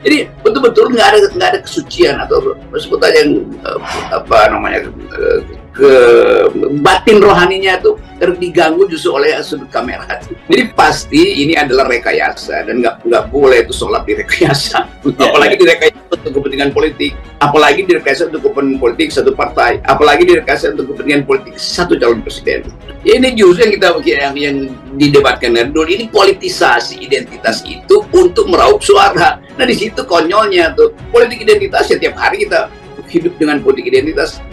Jadi betul-betul nggak ada kesucian atau sebut aja ke batin rohaninya tuh diganggu justru oleh sudut kamera. Jadi pasti ini adalah rekayasa dan nggak boleh itu sholat direkayasa, apalagi direkayasa untuk kepentingan politik, apalagi direkayasa untuk kepentingan politik satu partai, apalagi direkayasa untuk kepentingan politik satu calon presiden. Ini justru yang didebatkan dulu, ini politisasi identitas itu untuk meraup suara. Nah di situ konyolnya tuh politik identitas. Setiap hari kita hidup dengan politik identitas.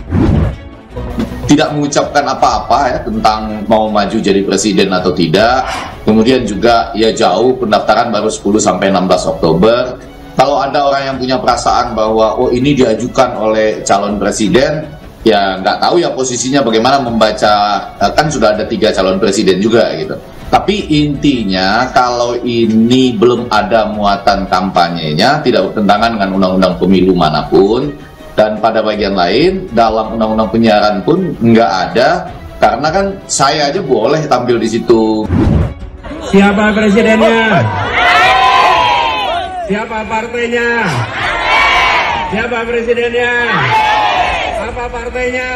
Tidak mengucapkan apa-apa ya tentang mau maju jadi presiden atau tidak. Kemudian juga ya jauh, pendaftaran baru 10 sampai 16 Oktober. Kalau ada orang yang punya perasaan bahwa oh ini diajukan oleh calon presiden, ya nggak tahu ya posisinya bagaimana membaca, kan sudah ada 3 calon presiden juga gitu. Tapi intinya kalau ini belum ada muatan kampanyenya, tidak bertentangan dengan undang-undang pemilu manapun. Dan pada bagian lain, dalam undang-undang penyiaran pun nggak ada, karena kan saya aja boleh tampil di situ. Siapa presidennya? Siapa partainya? Siapa presidennya? Apa partainya?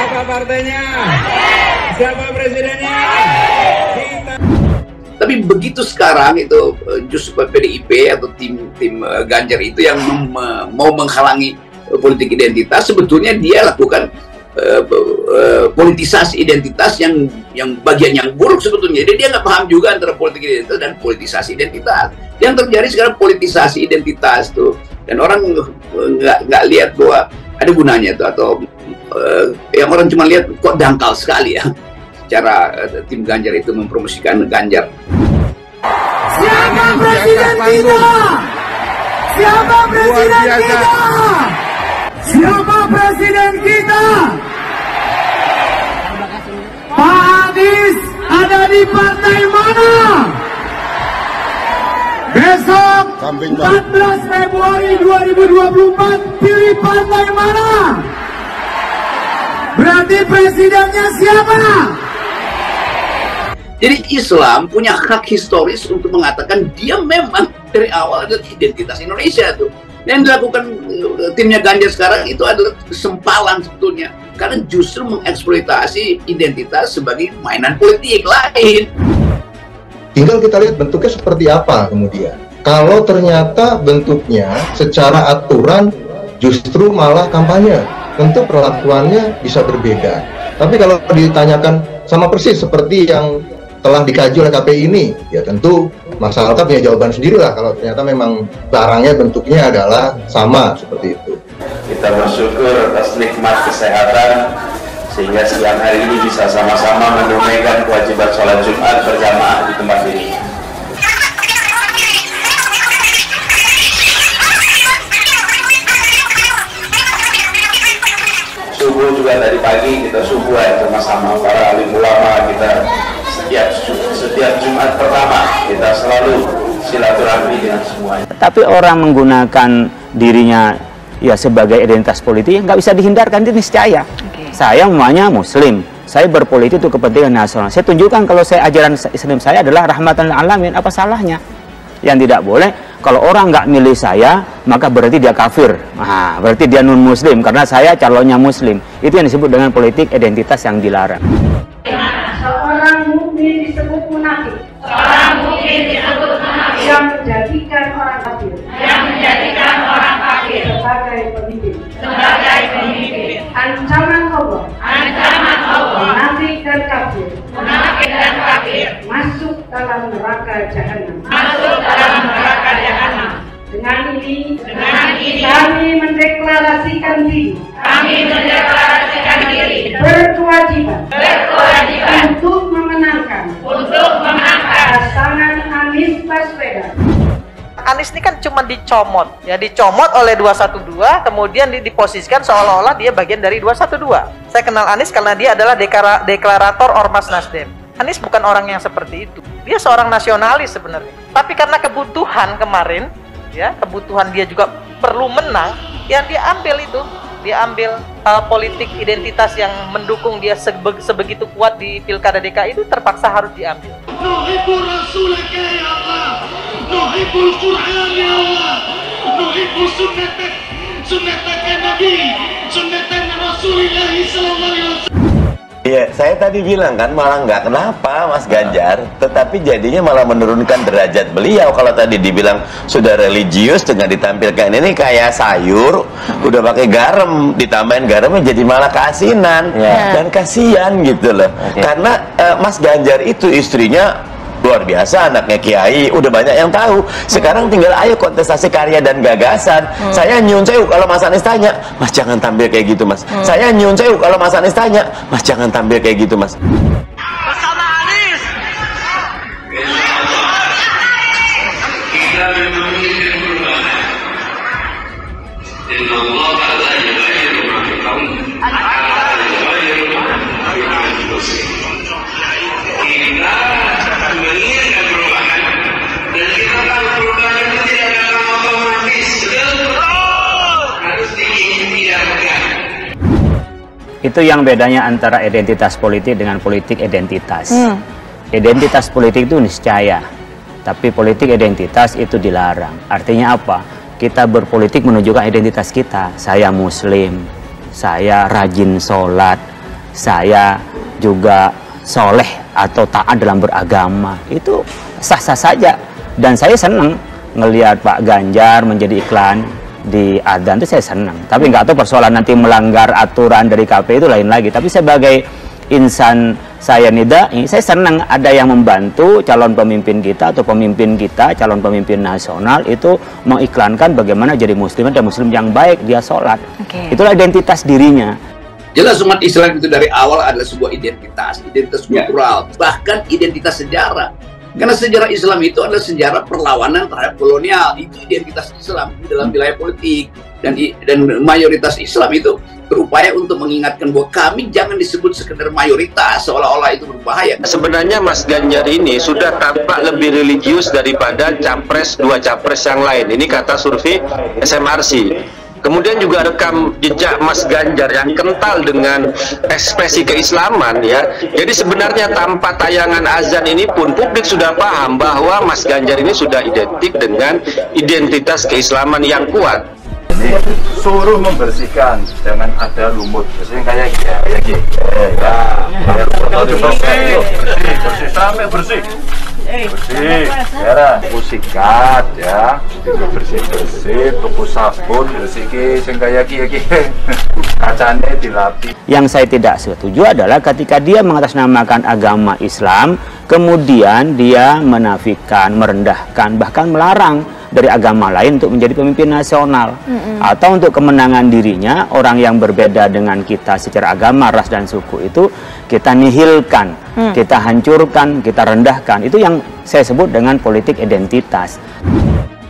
Apa partainya? Siapa presidennya? Kita. Tapi begitu sekarang itu justru PDIP atau tim Ganjar itu yang mau menghalangi politik identitas, sebetulnya dia lakukan politisasi identitas yang bagian yang buruk sebetulnya. Jadi dia nggak paham juga antara politik identitas dan politisasi identitas. Yang terjadi sekarang politisasi identitas tuh, dan orang nggak lihat bahwa ada gunanya tuh, atau yang orang cuma lihat kok dangkal sekali ya cara tim Ganjar itu mempromosikan Ganjar. Siapa presiden kita? Siapa presiden kita? Siapa presiden kita? Pak Anies ada di partai mana? Besok 14 Februari 2024 pilih partai mana? Berarti presidennya siapa? Jadi Islam punya hak historis untuk mengatakan dia memang dari awal adalah identitas Indonesia tuh. Yang dilakukan timnya Ganjar sekarang itu adalah kesempalan sebetulnya, karena justru mengeksploitasi identitas sebagai mainan politik lain. Tinggal kita lihat bentuknya seperti apa kemudian. Kalau ternyata bentuknya secara aturan justru malah kampanye, tentu perlakuannya bisa berbeda. Tapi kalau ditanyakan sama persis seperti yang telah dikaji oleh KPI ini, ya tentu masyarakat punya jawaban sendiri lah kalau ternyata memang barangnya bentuknya adalah sama seperti itu. Kita bersyukur atas nikmat kesehatan sehingga siang hari ini bisa sama-sama menunaikan kewajiban sholat Jumat berjamaah di tempat ini. Subuh juga tadi pagi kita subuh sama-sama para alim ulama, kita setiap Jumat pertama kita selalu silaturahmi dengan semuanya. Tapi orang menggunakan dirinya ya sebagai identitas politik nggak bisa dihindarkan, itu niscaya. Saya namanya Muslim, saya berpolitik untuk kepentingan nasional. Saya tunjukkan kalau saya ajaran Islam saya adalah rahmatan lil alamin, apa salahnya? Yang tidak boleh kalau orang nggak milih saya maka berarti dia kafir. Nah, berarti dia non Muslim karena saya calonnya Muslim. Itu yang disebut dengan politik identitas yang dilarang. Seorang mukmin disebut munafik. Seorang mukmin disebut munafik. Yang menjadikan orang kafir. Yang menjadikan orang kafir sebagai pemimpin. Sebagai pemimpin. Ancaman Allah. Ancaman Allah. Munafik dan kafir. Munafik dan kafir. Masuk dalam neraka jahanam. Masuk dalam neraka jahanam. Dengan ini kami mendeklarasikan diri. Kami mendeklarasikan diri berkewajiban untuk memenangkan pasangan Anies Baswedan. Anies ini kan cuma dicomot oleh 212, kemudian diposisikan seolah-olah dia bagian dari 212. Saya kenal Anies karena dia adalah deklarator Ormas Nasdem. Anies bukan orang yang seperti itu. Dia seorang nasionalis sebenarnya. Tapi karena kebutuhan kemarin, ya kebutuhan dia juga perlu menang, ya dia ambil itu. Dia ambil politik identitas yang mendukung dia sebegitu kuat di Pilkada DKI itu terpaksa harus diambil. nuhibbul Quran ya Allah, nuhibbu sunnatak Nabi, sunnatan Rasulullah sallallahu alaihi wasallam. Iya, saya tadi bilang kan malah nggak kenapa Mas Ganjar, tetapi jadinya malah menurunkan derajat beliau. Kalau tadi dibilang sudah religius dengan ditampilkan ini kayak sayur, udah pakai garam, ditambahin garamnya jadi malah keasinan dan kasihan gitu loh. Karena Mas Ganjar itu istrinya luar biasa, anaknya kiai, udah banyak yang tahu. Sekarang tinggal ayo kontestasi karya dan gagasan. Saya nyun sewu kalau Mas Anies tanya, Mas jangan tampil kayak gitu Mas. Saya nyun sewu kalau Mas Anies tanya, Mas jangan tampil kayak gitu Mas. Bersama Anies. Kita memiliki perubahan. Inna Allah la yughayyiru ma biqaumin hatta yughayyiru ma bi anfusihim. Kita menginginkan perubahan, dan kita tahu perubahan itu tidak akan otomatis, harus diinginkan. Itu yang bedanya antara identitas politik dengan politik identitas. Identitas politik itu niscaya, tapi politik identitas itu dilarang. Artinya apa? Kita berpolitik menunjukkan identitas kita. Saya Muslim, saya rajin sholat, saya juga soleh atau taat dalam beragama. Itu sah-sah saja. Dan saya senang ngelihat Pak Ganjar menjadi iklan di adzan, itu saya senang. Tapi nggak tahu persoalan nanti melanggar aturan dari KPU itu lain lagi. Tapi sebagai insan saya nidai, saya senang ada yang membantu calon pemimpin kita atau pemimpin kita, calon pemimpin nasional itu mengiklankan bagaimana jadi muslim dan muslim yang baik, dia sholat. Itulah identitas dirinya. Jelas umat Islam itu dari awal adalah sebuah identitas kultural, bahkan identitas sejarah. Karena sejarah Islam itu adalah sejarah perlawanan terhadap kolonial, itu identitas Islam di dalam wilayah politik. Dan mayoritas Islam itu berupaya untuk mengingatkan bahwa kami jangan disebut sekedar mayoritas, seolah-olah itu berbahaya. Sebenarnya Mas Ganjar ini sudah tampak lebih religius daripada dua capres yang lain. Ini kata survei SMRC. Kemudian juga rekam jejak Mas Ganjar yang kental dengan ekspresi keislaman ya. Jadi sebenarnya tanpa tayangan azan ini pun publik sudah paham bahwa Mas Ganjar ini sudah identik dengan identitas keislaman yang kuat. Ini suruh membersihkan, jangan ada lumut. Bersih kayak gini, bersih sampai bersih. Bersih, ya, tuku sikat, ya, bersih, tuku sabun, bersih sing kaya iki, kacane dilapis. Yang saya tidak setuju adalah ketika dia mengatasnamakan agama Islam, kemudian dia menafikan, merendahkan, bahkan melarang dari agama lain untuk menjadi pemimpin nasional. Atau untuk kemenangan dirinya, orang yang berbeda dengan kita secara agama, ras dan suku itu kita nihilkan, kita hancurkan, kita rendahkan. Itu yang saya sebut dengan politik identitas.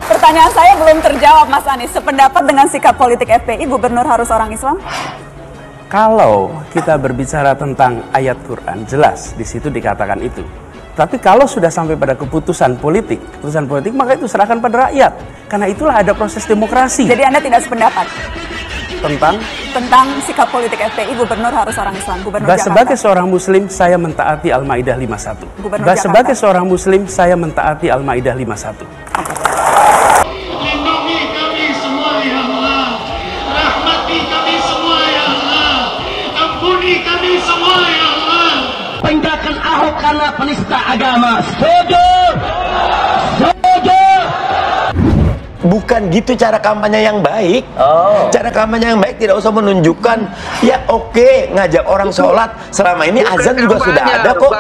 Pertanyaan saya belum terjawab, Mas Anies. Sependapat dengan sikap politik FPI, gubernur harus orang Islam? Kalau kita berbicara tentang ayat Quran, jelas di situ dikatakan itu. Tapi kalau sudah sampai pada keputusan politik, maka itu serahkan pada rakyat. Karena itulah ada proses demokrasi. Jadi Anda tidak sependapat tentang sikap politik FPI, gubernur harus orang Islam. Gubernur Jakarta. Sebagai seorang Muslim, saya mentaati Al-Maidah 51. Sebagai seorang Muslim, saya mentaati Al-Maidah 51. Lindungi kami semua ya Allah, rahmati kami semua ya Allah, ampuni kami semua ya Allah. Tindakan Ahok karena penista agama. Setuju. Bukan gitu cara kampanye yang baik. Cara kampanye yang baik tidak usah menunjukkan ya oke, ngajak orang sholat. Selama ini azan juga sudah ada kok.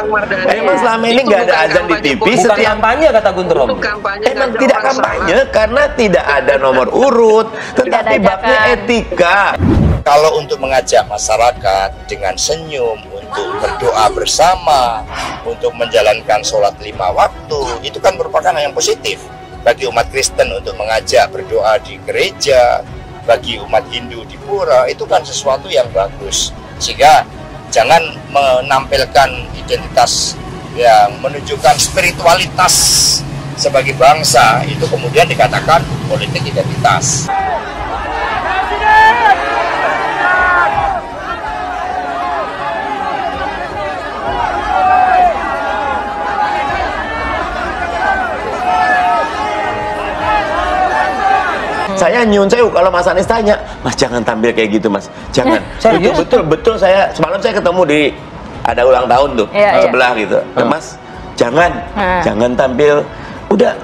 Emang selama ini nggak ada azan di TV. Bukan kampanye kata Guntur Romli. Emang tidak kampanye karena tidak ada nomor urut, tetapi babnya etika. Kalau untuk mengajak masyarakat dengan senyum, untuk berdoa bersama, untuk menjalankan sholat 5 waktu, itu kan merupakan hal yang positif. Bagi umat Kristen untuk mengajak berdoa di gereja, bagi umat Hindu di pura, itu kan sesuatu yang bagus. Sehingga jangan menampilkan identitas yang menunjukkan spiritualitas sebagai bangsa, itu kemudian dikatakan politik identitas. Saya nyun sewu kalau Mas Anies tanya, Mas jangan tampil kayak gitu Mas, jangan. Betul saya semalam saya ketemu di ada ulang tahun tuh sebelah gitu, Mas jangan tampil udah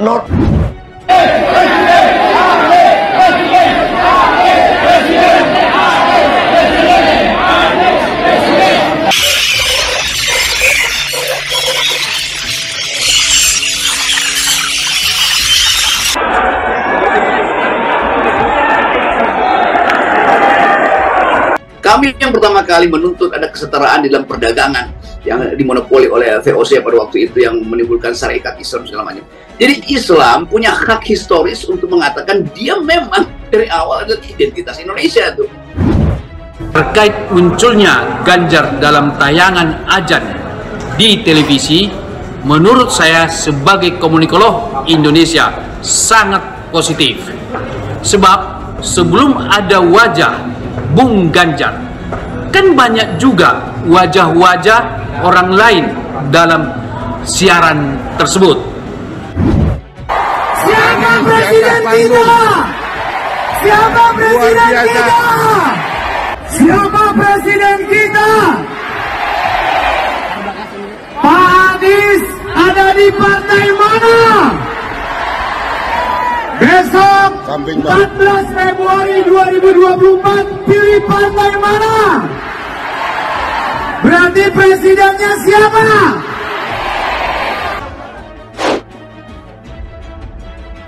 Kami yang pertama kali menuntut ada kesetaraan di dalam perdagangan yang dimonopoli oleh VOC pada waktu itu yang menimbulkan syarikat Islam segala macam. Jadi Islam punya hak historis untuk mengatakan dia memang dari awal adalah identitas Indonesia tuh. Terkait munculnya Ganjar dalam tayangan azan di televisi, menurut saya sebagai komunikolog Indonesia sangat positif. Sebab sebelum ada wajah Bung Ganjar, kan banyak juga wajah-wajah orang lain dalam siaran tersebut. Siapa presiden kita? Siapa presiden kita? Siapa presiden kita? Pak Anies ada di partai mana? Besok 14 Februari 2024 pilih partai mana? Berarti presidennya siapa?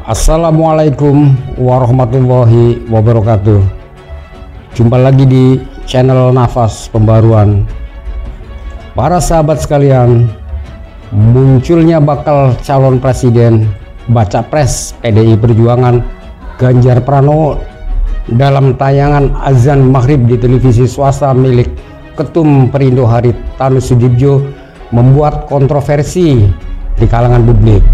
Assalamualaikum warahmatullahi wabarakatuh. Jumpa lagi di channel Nafas Pembaruan. Para sahabat sekalian, munculnya bakal calon presiden baca pres PDI Perjuangan Ganjar Pranowo dalam tayangan azan maghrib di televisi swasta milik Ketum Perindo Haritanu Sudibyo membuat kontroversi di kalangan publik.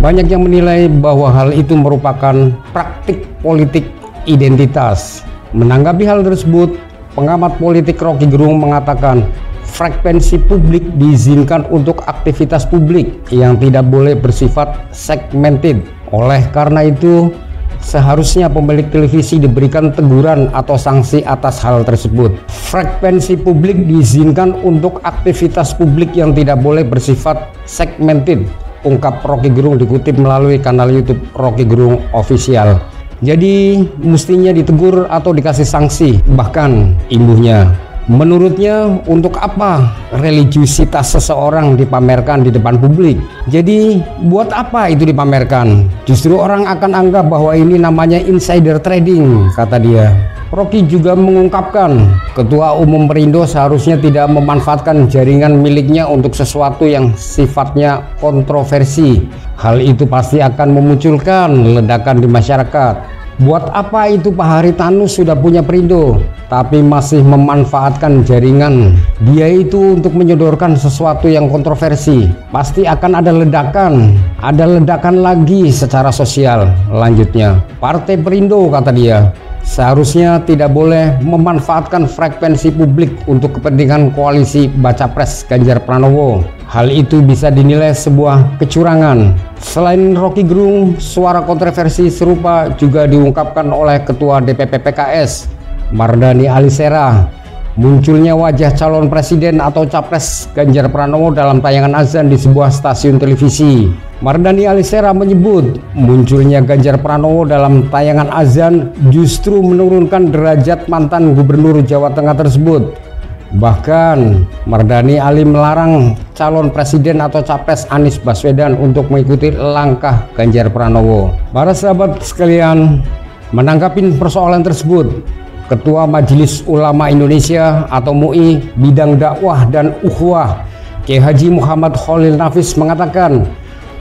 Banyak yang menilai bahwa hal itu merupakan praktik politik identitas. Menanggapi hal tersebut, pengamat politik Rocky Gerung mengatakan frekuensi publik diizinkan untuk aktivitas publik yang tidak boleh bersifat segmented. Oleh karena itu, seharusnya pemilik televisi diberikan teguran atau sanksi atas hal tersebut. Frekuensi publik diizinkan untuk aktivitas publik yang tidak boleh bersifat segmented, ungkap Rocky Gerung dikutip melalui kanal YouTube Rocky Gerung Official. Jadi mestinya ditegur atau dikasih sanksi, bahkan imbuhnya. Menurutnya, untuk apa religiusitas seseorang dipamerkan di depan publik? Jadi buat apa itu dipamerkan? Justru orang akan anggap bahwa ini namanya insider trading, kata dia. Rocky juga mengungkapkan, Ketua Umum Perindo seharusnya tidak memanfaatkan jaringan miliknya untuk sesuatu yang sifatnya kontroversi. Hal itu pasti akan memunculkan ledakan di masyarakat. Buat apa itu Pak Haritanu sudah punya Perindo, tapi masih memanfaatkan jaringan dia itu untuk menyodorkan sesuatu yang kontroversi? Pasti akan ada ledakan lagi secara sosial. Lanjutnya, Partai Perindo, kata dia, seharusnya tidak boleh memanfaatkan frekuensi publik untuk kepentingan koalisi baca pres Ganjar Pranowo. Hal itu bisa dinilai sebuah kecurangan. Selain Rocky Gerung, suara kontroversi serupa juga diungkapkan oleh Ketua DPP PKS Mardhani Alisera. Munculnya wajah calon presiden atau capres Ganjar Pranowo dalam tayangan azan di sebuah stasiun televisi. Mardhani Alisera menyebut munculnya Ganjar Pranowo dalam tayangan azan justru menurunkan derajat mantan gubernur Jawa Tengah tersebut. Bahkan Mardhani Ali melarang calon presiden atau capres Anies Baswedan untuk mengikuti langkah Ganjar Pranowo. Para sahabat sekalian, menanggapi persoalan tersebut, Ketua Majelis Ulama Indonesia atau MUI bidang dakwah dan ukhuwah Kiai Haji Muhammad Khalil Nafis mengatakan,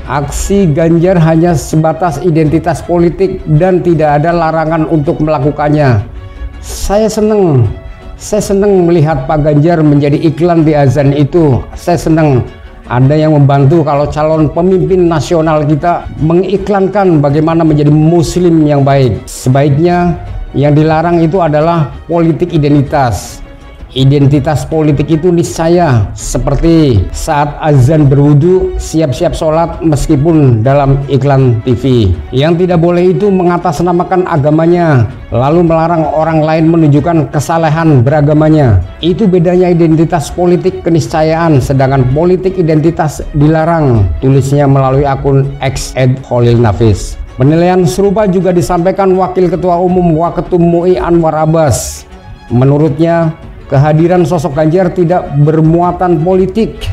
aksi Ganjar hanya sebatas identitas politik dan tidak ada larangan untuk melakukannya. Saya senang melihat Pak Ganjar menjadi iklan di azan itu. Saya senang ada yang membantu kalau calon pemimpin nasional kita mengiklankan bagaimana menjadi muslim yang baik. Sebaiknya yang dilarang itu adalah politik identitas. Identitas politik itu niscaya seperti saat azan berwudu siap-siap sholat meskipun dalam iklan TV. Yang tidak boleh itu mengatasnamakan agamanya lalu melarang orang lain menunjukkan kesalehan beragamanya. Itu bedanya identitas politik keniscayaan, sedangkan politik identitas dilarang. Tulisnya melalui akun @Khalil_Nafis. Penilaian serupa juga disampaikan Wakil Ketua Umum Waketum MUI Anwar Abbas. Menurutnya, kehadiran sosok Ganjar tidak bermuatan politik,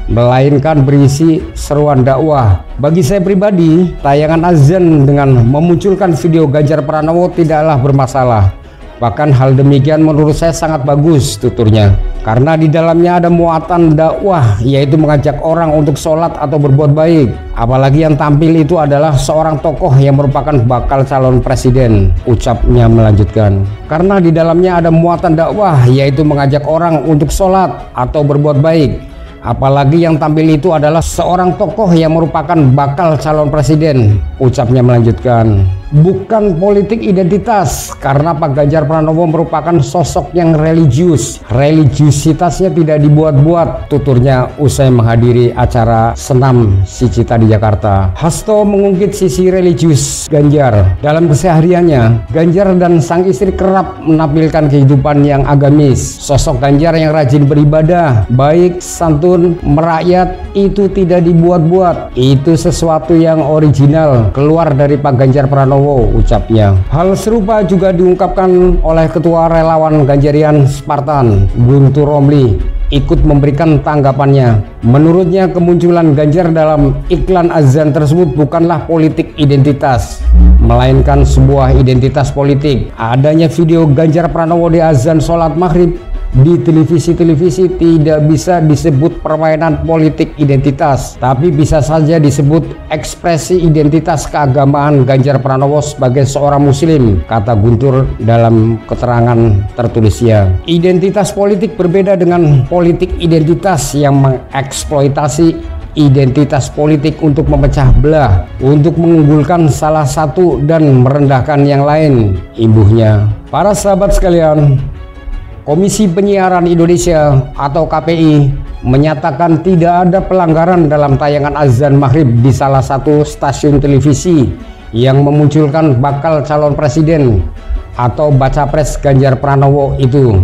melainkan berisi seruan dakwah. Bagi saya pribadi, tayangan azan dengan memunculkan video Ganjar Pranowo tidaklah bermasalah. Bahkan hal demikian menurut saya sangat bagus, tuturnya. Karena di dalamnya ada muatan dakwah, yaitu mengajak orang untuk sholat atau berbuat baik. Apalagi yang tampil itu adalah seorang tokoh yang merupakan bakal calon presiden, ucapnya melanjutkan. Karena di dalamnya ada muatan dakwah, yaitu mengajak orang untuk sholat atau berbuat baik. Apalagi yang tampil itu adalah seorang tokoh yang merupakan bakal calon presiden, ucapnya melanjutkan. Bukan politik identitas, karena Pak Ganjar Pranowo merupakan sosok yang religius. Religiusitasnya tidak dibuat-buat, tuturnya usai menghadiri acara senam Sicita di Jakarta. Hasto mengungkit sisi religius Ganjar. Dalam kesehariannya, Ganjar dan sang istri kerap menampilkan kehidupan yang agamis. Sosok Ganjar yang rajin beribadah, baik, santun, merakyat, itu tidak dibuat-buat. Itu sesuatu yang original, keluar dari Pak Ganjar Pranowo, ucapnya. Hal serupa juga diungkapkan oleh Ketua Relawan Ganjarian Spartan, Guntur Romli, ikut memberikan tanggapannya. Menurutnya, kemunculan Ganjar dalam iklan azan tersebut bukanlah politik identitas, melainkan sebuah identitas politik. Adanya video Ganjar Pranowo di azan sholat maghrib di televisi-televisi tidak bisa disebut permainan politik identitas, tapi bisa saja disebut ekspresi identitas keagamaan Ganjar Pranowo sebagai seorang muslim, kata Guntur dalam keterangan tertulisnya. Identitas politik berbeda dengan politik identitas yang mengeksploitasi identitas politik untuk memecah belah, untuk mengunggulkan salah satu dan merendahkan yang lain, imbuhnya. Para sahabat sekalian, Komisi Penyiaran Indonesia atau KPI menyatakan tidak ada pelanggaran dalam tayangan azan maghrib di salah satu stasiun televisi yang memunculkan bakal calon presiden atau baca pres Ganjar Pranowo itu.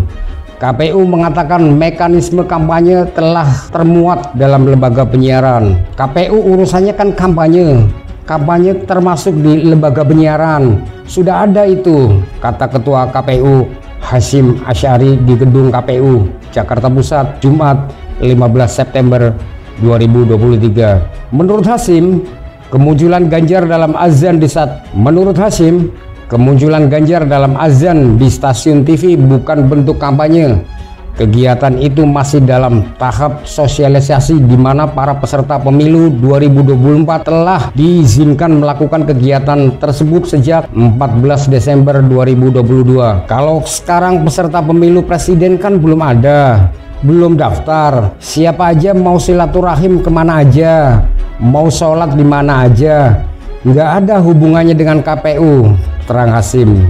KPU mengatakan mekanisme kampanye telah termuat dalam lembaga penyiaran. KPU urusannya kan kampanye. Kampanye termasuk di lembaga penyiaran. Sudah ada itu, kata Ketua KPU Hasyim Asy'ari di gedung KPU Jakarta Pusat Jumat 15 September 2023. Menurut Hasyim, kemunculan Ganjar dalam azan di stasiun TV bukan bentuk kampanye. Kegiatan itu masih dalam tahap sosialisasi di mana para peserta pemilu 2024 telah diizinkan melakukan kegiatan tersebut sejak 14 Desember 2022. Kalau sekarang peserta pemilu presiden kan belum ada, belum daftar. Siapa aja mau silaturahim kemana aja, mau sholat di mana aja, nggak ada hubungannya dengan KPU, terang Hasyim.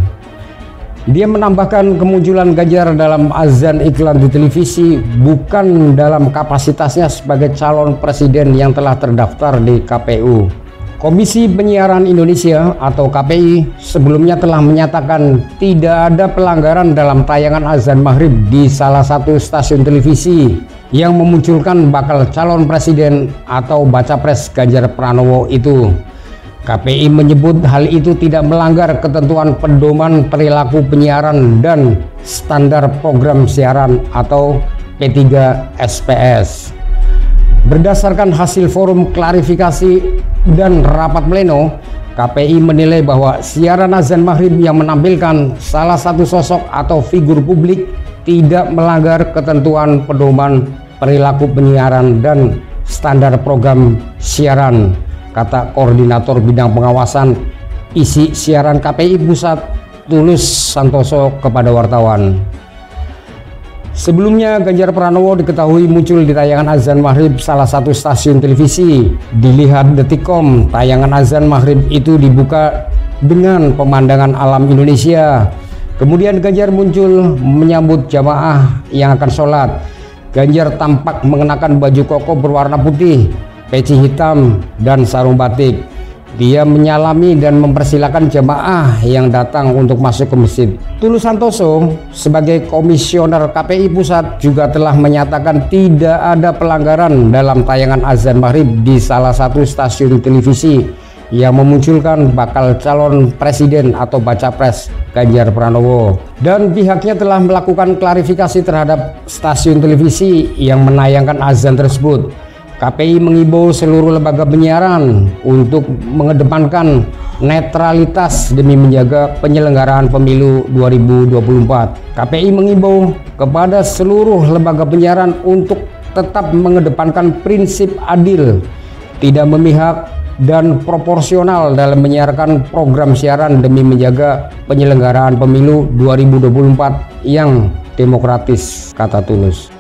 Dia menambahkan kemunculan Ganjar dalam azan iklan di televisi bukan dalam kapasitasnya sebagai calon presiden yang telah terdaftar di KPU. Komisi Penyiaran Indonesia atau KPI sebelumnya telah menyatakan tidak ada pelanggaran dalam tayangan azan maghrib di salah satu stasiun televisi yang memunculkan bakal calon presiden atau baca pres Ganjar Pranowo itu. KPI menyebut hal itu tidak melanggar ketentuan pedoman perilaku penyiaran dan standar program siaran atau P3SPS. Berdasarkan hasil forum klarifikasi dan rapat pleno, KPI menilai bahwa siaran azan maghrib yang menampilkan salah satu sosok atau figur publik tidak melanggar ketentuan pedoman perilaku penyiaran dan standar program siaran, kata Koordinator Bidang Pengawasan Isi Siaran KPI Pusat Tulus Santoso kepada wartawan. Sebelumnya Ganjar Pranowo diketahui muncul di tayangan azan maghrib salah satu stasiun televisi. Dilihat Detikcom, tayangan azan maghrib itu dibuka dengan pemandangan alam Indonesia. Kemudian Ganjar muncul menyambut jamaah yang akan sholat. Ganjar tampak mengenakan baju koko berwarna putih, peci hitam, dan sarung batik. Dia menyalami dan mempersilahkan jamaah yang datang untuk masuk ke masjid. Tulus Santoso sebagai komisioner KPI Pusat juga telah menyatakan tidak ada pelanggaran dalam tayangan azan maghrib di salah satu stasiun televisi yang memunculkan bakal calon presiden atau baca pres Ganjar Pranowo. Dan pihaknya telah melakukan klarifikasi terhadap stasiun televisi yang menayangkan azan tersebut. KPI mengimbau seluruh lembaga penyiaran untuk mengedepankan netralitas demi menjaga penyelenggaraan pemilu 2024. KPI mengimbau kepada seluruh lembaga penyiaran untuk tetap mengedepankan prinsip adil, tidak memihak, dan proporsional dalam menyiarkan program siaran demi menjaga penyelenggaraan pemilu 2024 yang demokratis, kata Tulus.